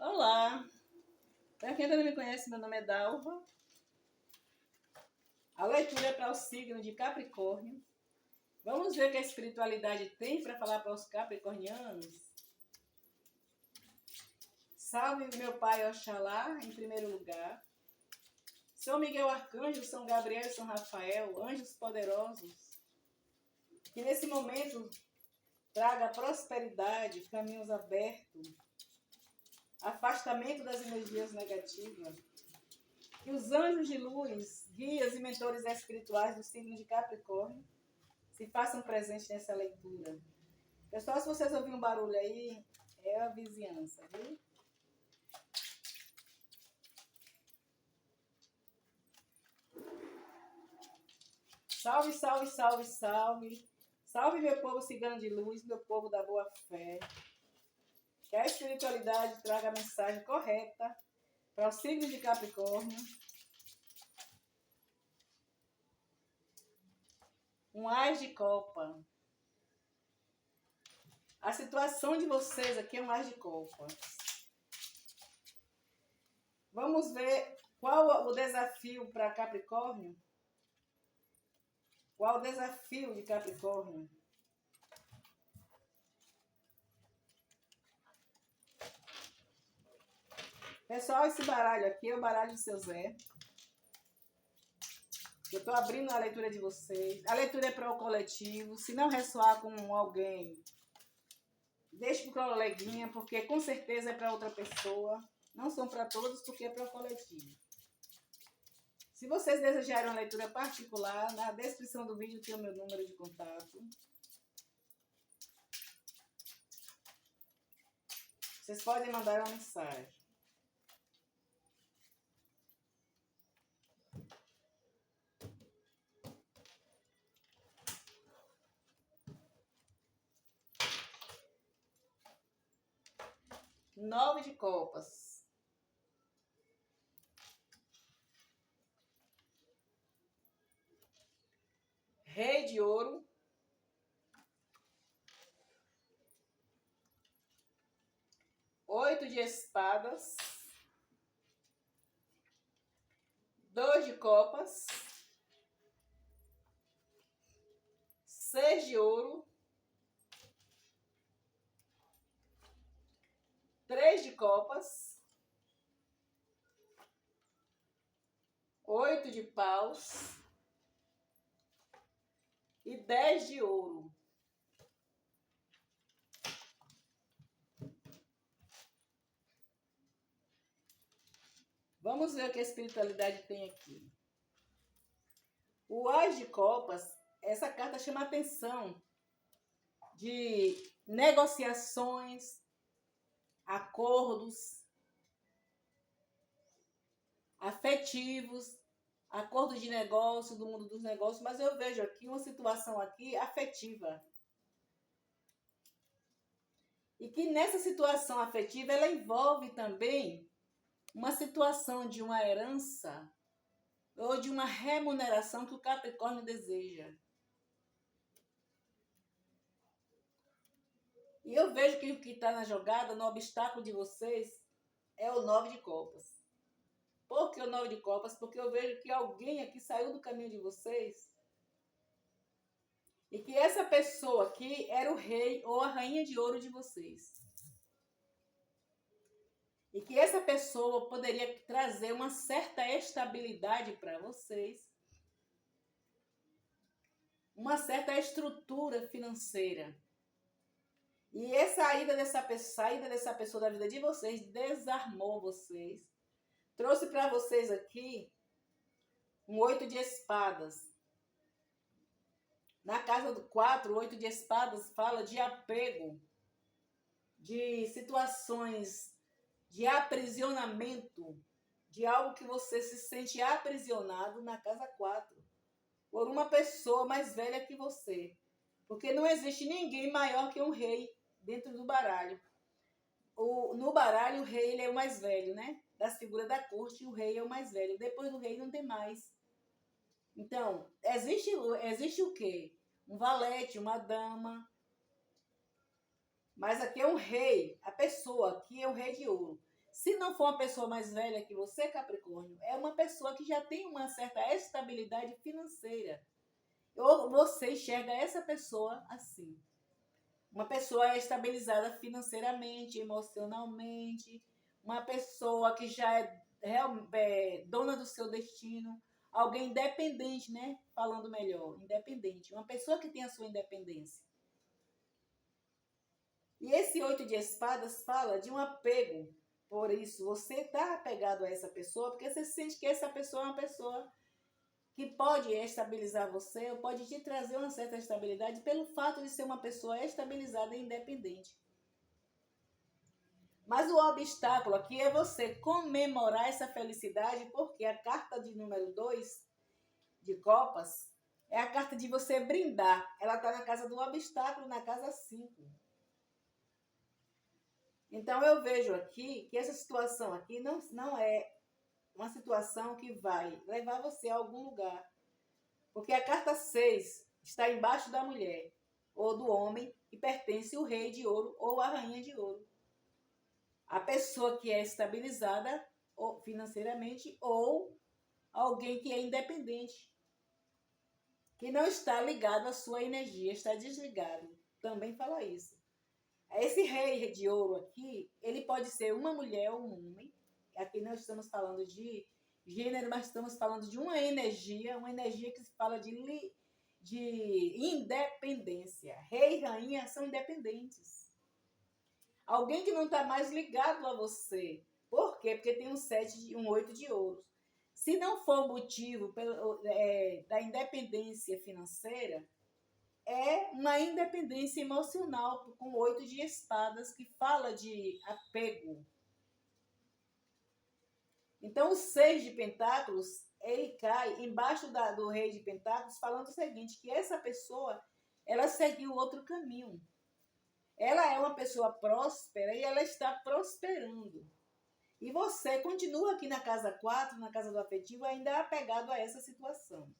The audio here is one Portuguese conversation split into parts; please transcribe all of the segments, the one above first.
Olá! Para quem ainda não me conhece, meu nome é Dalva. A leitura é para o signo de Capricórnio. Vamos ver o que a espiritualidade tem para falar para os capricornianos. Salve meu pai Oxalá, em primeiro lugar. São Miguel Arcanjo, São Gabriel e São Rafael, anjos poderosos, que nesse momento traga prosperidade, caminhos abertos, afastamento das energias negativas. Que os anjos de luz, guias e mentores espirituais do signo de Capricórnio se façam presentes nessa leitura. Pessoal, se vocês ouvirem um barulho aí, é a vizinhança, viu? Salve, salve, salve, salve. Salve, meu povo cigano de luz, meu povo da boa fé. Que a espiritualidade traga a mensagem correta para o signo de Capricórnio. Um ás de copa. A situação de vocês aqui é um ás de copa. Vamos ver qual o desafio para Capricórnio. Qual o desafio de Capricórnio? Pessoal, esse baralho aqui é o baralho do seu Zé. Eu estou abrindo a leitura de vocês. A leitura é para o coletivo. Se não ressoar com alguém, deixe para o coleguinha, porque com certeza é para outra pessoa. Não são para todos, porque é para o coletivo. Se vocês desejarem uma leitura particular, na descrição do vídeo tem o meu número de contato. Vocês podem mandar uma mensagem. Nove de copas. Rei de ouro. Oito de espadas. Dois de copas. Seis de ouro. Três de copas. Oito de paus. E 10 de ouro. Vamos ver o que a espiritualidade tem aqui. O ás de copas, essa carta chama a atenção de negociações, acordos afetivos, acordos de negócio, do mundo dos negócios, mas eu vejo aqui uma situação aqui afetiva. E que nessa situação afetiva, ela envolve também uma situação de uma herança ou de uma remuneração que o Capricórnio deseja. E eu vejo que o que está na jogada, no obstáculo de vocês, é o 9 de copas. Por que o 9 de copas? Porque eu vejo que alguém aqui saiu do caminho de vocês e que essa pessoa aqui era o rei ou a rainha de ouro de vocês. E que essa pessoa poderia trazer uma certa estabilidade para vocês, uma certa estrutura financeira. E a saída dessa pessoa da vida de vocês desarmou vocês. Trouxe para vocês aqui um 8 de espadas. Na casa do 4, o 8 de espadas fala de apego, de situações de aprisionamento, de algo que você se sente aprisionado na casa 4, por uma pessoa mais velha que você. Porque não existe ninguém maior que um rei dentro do baralho. No baralho, o rei ele é o mais velho, né? Das figuras da corte, o rei é o mais velho. Depois do rei não tem mais. Então, existe o quê? Um valete, uma dama. Mas aqui é um rei. A pessoa aqui é o rei de ouro. Se não for uma pessoa mais velha que você, Capricórnio, é uma pessoa que já tem uma certa estabilidade financeira. Ou você enxerga essa pessoa assim. Uma pessoa estabilizada financeiramente, emocionalmente, uma pessoa que já é dona do seu destino, alguém independente, né? Falando melhor, independente. Uma pessoa que tem a sua independência. E esse 8 de espadas fala de um apego. Por isso, você está apegado a essa pessoa, porque você sente que essa pessoa é uma pessoa que pode estabilizar você, ou pode te trazer uma certa estabilidade pelo fato de ser uma pessoa estabilizada e independente. Mas o obstáculo aqui é você comemorar essa felicidade, porque a carta de número 2 de copas é a carta de você brindar. Ela está na casa do obstáculo, na casa 5. Então eu vejo aqui que essa situação aqui não é uma situação que vai levar você a algum lugar. Porque a carta 6 está embaixo da mulher ou do homem e pertence o rei de ouro ou a rainha de ouro. A pessoa que é estabilizada financeiramente ou alguém que é independente, que não está ligado à sua energia, está desligado. Também fala isso. Esse rei de ouro aqui, ele pode ser uma mulher ou um homem. Aqui nós estamos falando de gênero, mas estamos falando de uma energia que se fala de independência. Rei e rainha são independentes. Alguém que não está mais ligado a você. Por quê? Porque tem um 8 de ouros. Se não for motivo da independência financeira, é uma independência emocional com 8 de espadas que fala de apego. Então, o 6 de pentáculos, ele cai embaixo do rei de pentáculos falando o seguinte, que essa pessoa, ela seguiu outro caminho. Ela é uma pessoa próspera e ela está prosperando. E você continua aqui na casa 4, na casa do afetivo, ainda apegado a essa situação.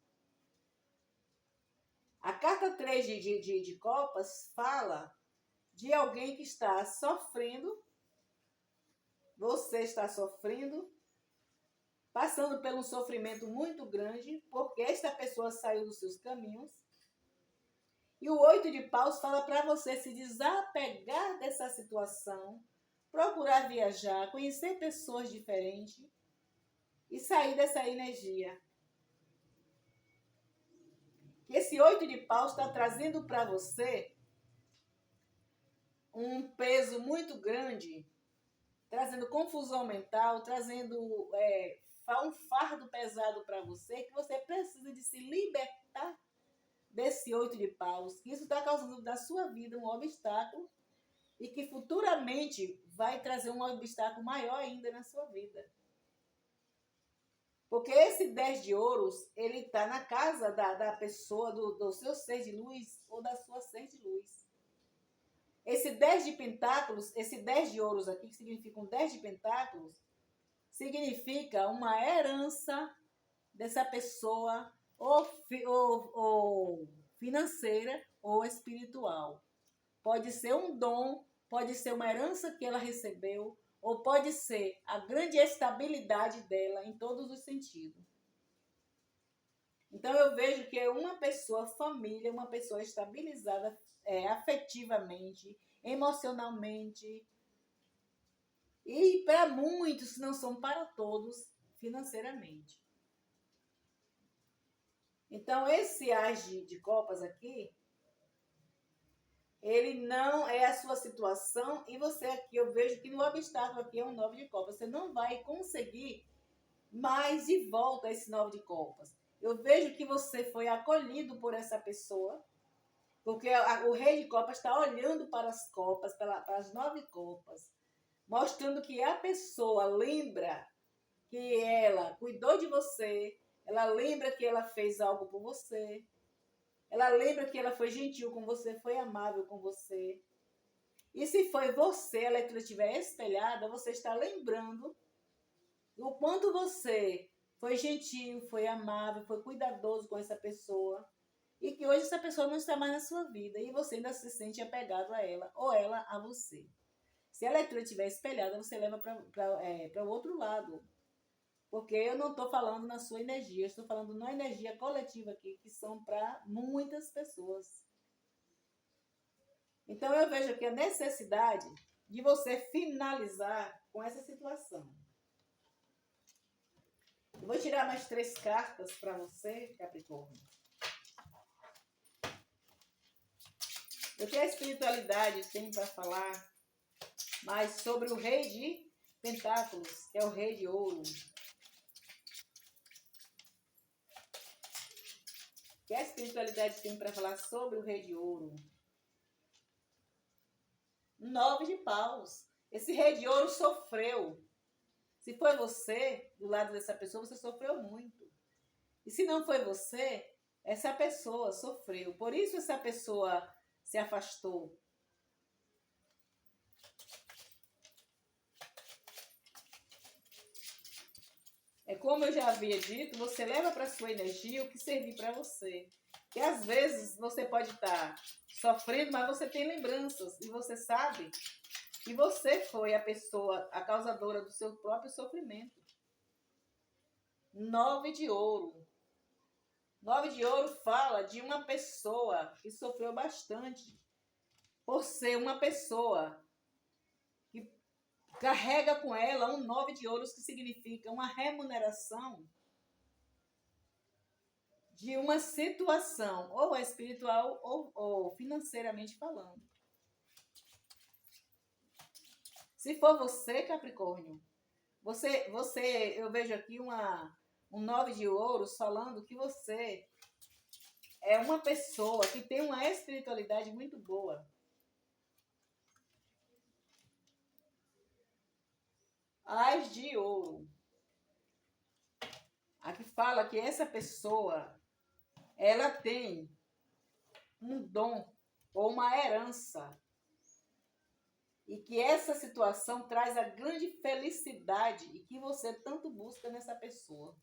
A carta 3 de copas fala de alguém que está sofrendo, você está sofrendo, passando por um sofrimento muito grande, porque esta pessoa saiu dos seus caminhos. E o 8 de paus fala para você se desapegar dessa situação, procurar viajar, conhecer pessoas diferentes e sair dessa energia. Esse 8 de paus está trazendo para você um peso muito grande, trazendo confusão mental, trazendo um fardo pesado para você, que você precisa de se libertar desse 8 de paus. Isso está causando na sua vida um obstáculo e que futuramente vai trazer um obstáculo maior ainda na sua vida. Porque esse 10 de ouros, ele está na casa da pessoa, do seu ser de luz ou da sua ser de luz. Esse 10 de pentáculos, esse 10 de ouros aqui, que significa um 10 de pentáculos, significa uma herança dessa pessoa ou financeira ou espiritual. Pode ser um dom, pode ser uma herança que ela recebeu, ou pode ser a grande estabilidade dela em todos os sentidos. Então eu vejo que é uma pessoa, família, uma pessoa estabilizada afetivamente, emocionalmente, e para muitos, se não são para todos, financeiramente. Então esse as de copas aqui, ele não é a sua situação, e você aqui, eu vejo que no obstáculo aqui é um 9 de copas. Você não vai conseguir mais de volta esse 9 de copas. Eu vejo que você foi acolhido por essa pessoa, porque o rei de copas está olhando para as copas, para as 9 copas, mostrando que a pessoa lembra que ela cuidou de você, ela lembra que ela fez algo por você, ela lembra que ela foi gentil com você, foi amável com você. E se foi você, a leitura estiver espelhada, você está lembrando o quanto você foi gentil, foi amável, foi cuidadoso com essa pessoa. E que hoje essa pessoa não está mais na sua vida e você ainda se sente apegado a ela ou ela a você. Se a leitura estiver espelhada, você leva para o outro lado. Porque eu não estou falando na sua energia, eu estou falando na energia coletiva aqui, que são para muitas pessoas. Então eu vejo aqui a necessidade de você finalizar com essa situação. Eu vou tirar mais 3 cartas para você, Capricórnio. O que a espiritualidade tem para falar mais sobre o Rei de Pentáculos, que é o Rei de Ouro. O que a espiritualidade tem para falar sobre o Rei de Ouro? 9 de paus. Esse Rei de Ouro sofreu. Se foi você, do lado dessa pessoa, você sofreu muito. E se não foi você, essa pessoa sofreu. Por isso essa pessoa se afastou. É como eu já havia dito, você leva para sua energia o que servir para você. E às vezes você pode estar sofrendo, mas você tem lembranças. E você sabe que você foi a pessoa, a causadora do seu próprio sofrimento. 9 de ouro. 9 de ouro fala de uma pessoa que sofreu bastante. Por ser uma pessoa que carrega com ela um 9 de ouros, que significa uma remuneração de uma situação, ou espiritual ou financeiramente falando. Se for você, Capricórnio, eu vejo aqui um 9 de ouros falando que você é uma pessoa que tem uma espiritualidade muito boa. As de ouro. Aqui fala que essa pessoa, ela tem um dom ou uma herança. E que essa situação traz a grande felicidade e que você tanto busca nessa pessoa.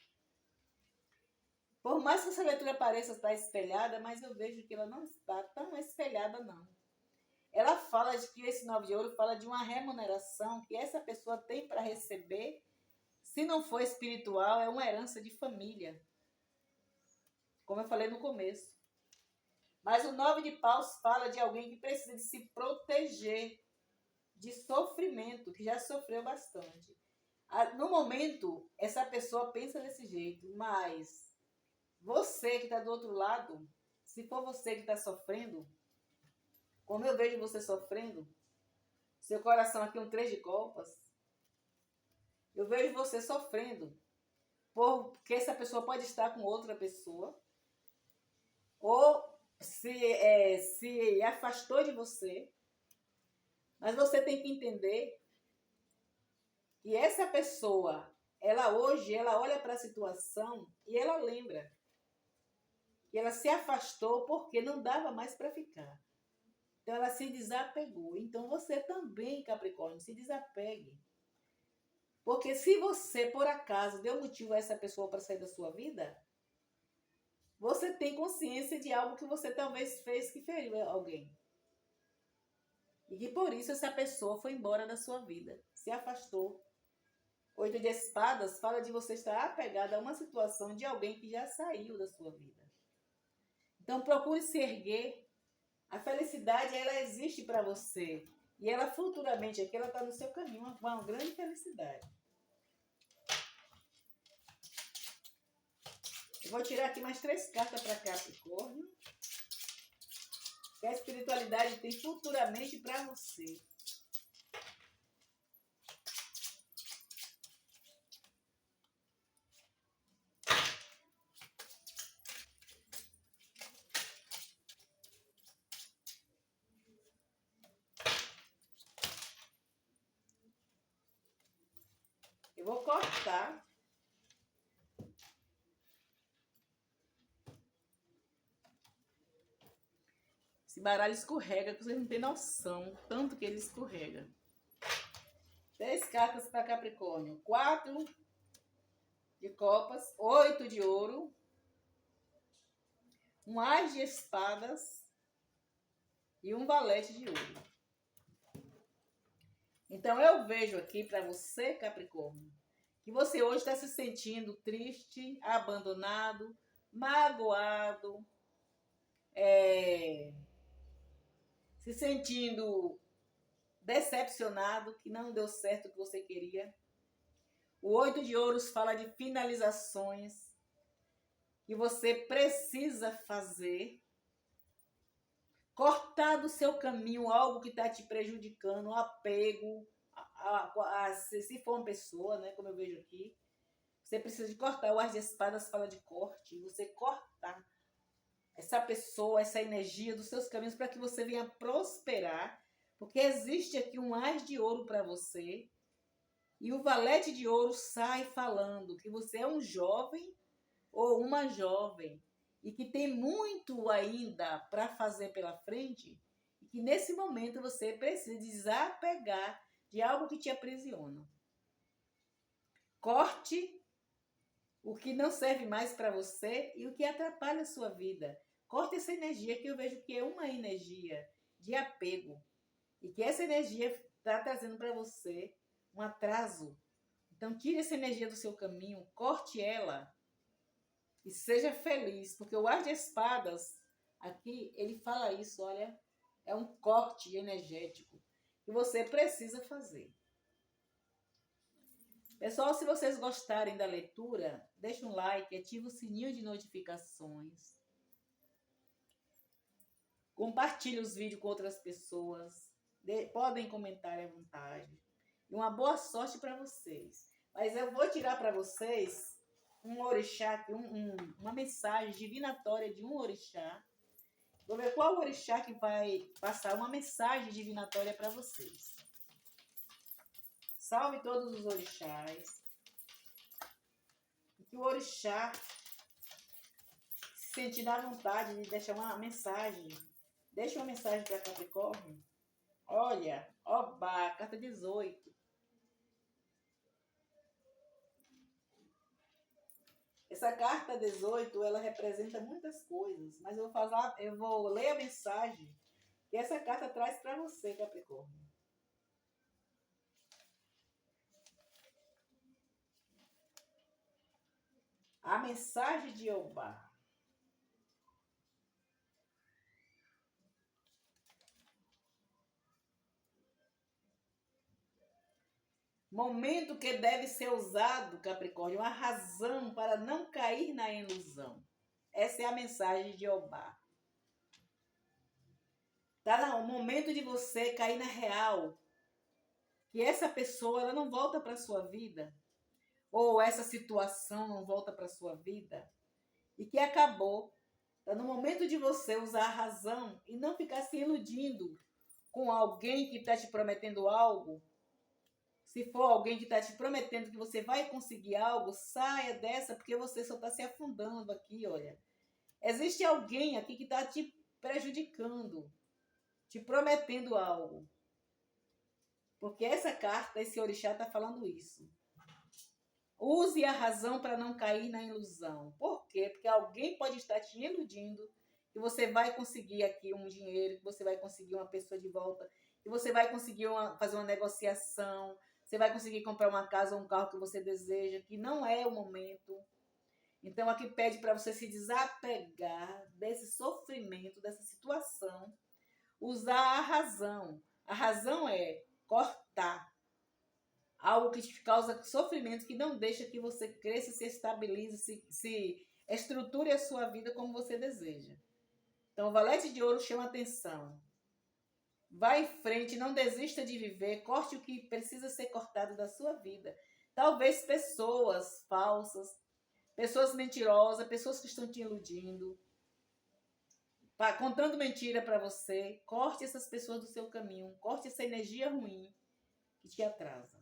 Por mais que essa leitura pareça estar espelhada, mas eu vejo que ela não está tão espelhada, não. Ela fala de que esse 9 de ouro fala de uma remuneração que essa pessoa tem para receber. Se não for espiritual, é uma herança de família. Como eu falei no começo. Mas o 9 de paus fala de alguém que precisa de se proteger de sofrimento, que já sofreu bastante. No momento, essa pessoa pensa desse jeito, mas você que está do outro lado, se for você que está sofrendo, como eu vejo você sofrendo, seu coração aqui é um 3 de copas, eu vejo você sofrendo, porque essa pessoa pode estar com outra pessoa, ou se afastou de você, mas você tem que entender que essa pessoa, ela olha para a situação e ela lembra que ela se afastou porque não dava mais para ficar. Então ela se desapegou. Então você também, Capricórnio, se desapegue. Porque se você, por acaso, deu motivo a essa pessoa para sair da sua vida, você tem consciência de algo que você talvez fez que feriu alguém. E que por isso essa pessoa foi embora da sua vida, se afastou. 8 de espadas fala de você estar apegado a uma situação de alguém que já saiu da sua vida. Então procure se erguer. A felicidade, ela existe para você. E ela futuramente aqui, ela está no seu caminho, uma grande felicidade. Eu vou tirar aqui mais 3 cartas para Capricórnio. Que a espiritualidade tem futuramente para você. Eu vou cortar. Esse baralho escorrega, que vocês não têm noção, tanto que ele escorrega. 10 cartas para Capricórnio. 4 de copas, 8 de ouro, um as de espadas e um valete de ouro. Então eu vejo aqui para você, Capricórnio, que você hoje está se sentindo triste, abandonado, magoado, se sentindo decepcionado, que não deu certo o que você queria. O 8 de ouros fala de finalizações que você precisa fazer, cortar do seu caminho algo que está te prejudicando, apego, se for uma pessoa, né, como eu vejo aqui, você precisa de cortar. O As de Espadas fala de corte, você cortar essa pessoa, essa energia dos seus caminhos para que você venha prosperar, porque existe aqui um As de Ouro para você, e o Valete de Ouro sai falando que você é um jovem ou uma jovem e que tem muito ainda para fazer pela frente e que nesse momento você precisa desapegar de algo que te aprisiona. Corte o que não serve mais para você e o que atrapalha a sua vida. Corte essa energia que eu vejo que é uma energia de apego e que essa energia está trazendo para você um atraso. Então tire essa energia do seu caminho, corte ela e seja feliz, porque o As de Espadas aqui, ele fala isso, olha, é um corte energético que você precisa fazer. Pessoal, se vocês gostarem da leitura, deixa um like, ativa o sininho de notificações. Compartilhe os vídeos com outras pessoas. Podem comentar à vontade. E uma boa sorte para vocês. Mas eu vou tirar para vocês um orixá, uma mensagem divinatória de um orixá. Vou ver qual orixá que vai passar uma mensagem divinatória para vocês. Salve todos os orixás. Que o orixá se sentir na vontade de deixar uma mensagem. Deixa uma mensagem para Capricórnio. Olha, Oba, carta 18. Essa carta 18, ela representa muitas coisas, mas eu vou ler a mensagem que essa carta traz para você, Capricórnio. A mensagem de Oba. Momento que deve ser usado, Capricórnio, a razão para não cair na ilusão. Essa é a mensagem de Oba. Tá no momento de você cair na real. Que essa pessoa ela não volta para sua vida. Ou essa situação não volta para sua vida. E que acabou. Tá no momento de você usar a razão e não ficar se iludindo com alguém que está te prometendo algo. Se for alguém que está te prometendo que você vai conseguir algo, saia dessa, porque você só está se afundando aqui, olha. Existe alguém aqui que está te prejudicando, te prometendo algo. Porque essa carta, esse orixá está falando isso. Use a razão para não cair na ilusão. Por quê? Porque alguém pode estar te iludindo que você vai conseguir aqui um dinheiro, que você vai conseguir uma pessoa de volta, que você vai conseguir fazer uma negociação, você vai conseguir comprar uma casa ou um carro que você deseja, que não é o momento. Então, aqui pede para você se desapegar desse sofrimento, dessa situação. Usar a razão. A razão é cortar algo que te causa sofrimento, que não deixa que você cresça, se estabilize, se estruture a sua vida como você deseja. Então, o Valete de Ouro chama atenção. Vá em frente, não desista de viver, corte o que precisa ser cortado da sua vida. Talvez pessoas falsas, pessoas mentirosas, pessoas que estão te iludindo, contando mentira para você. Corte essas pessoas do seu caminho, corte essa energia ruim que te atrasa.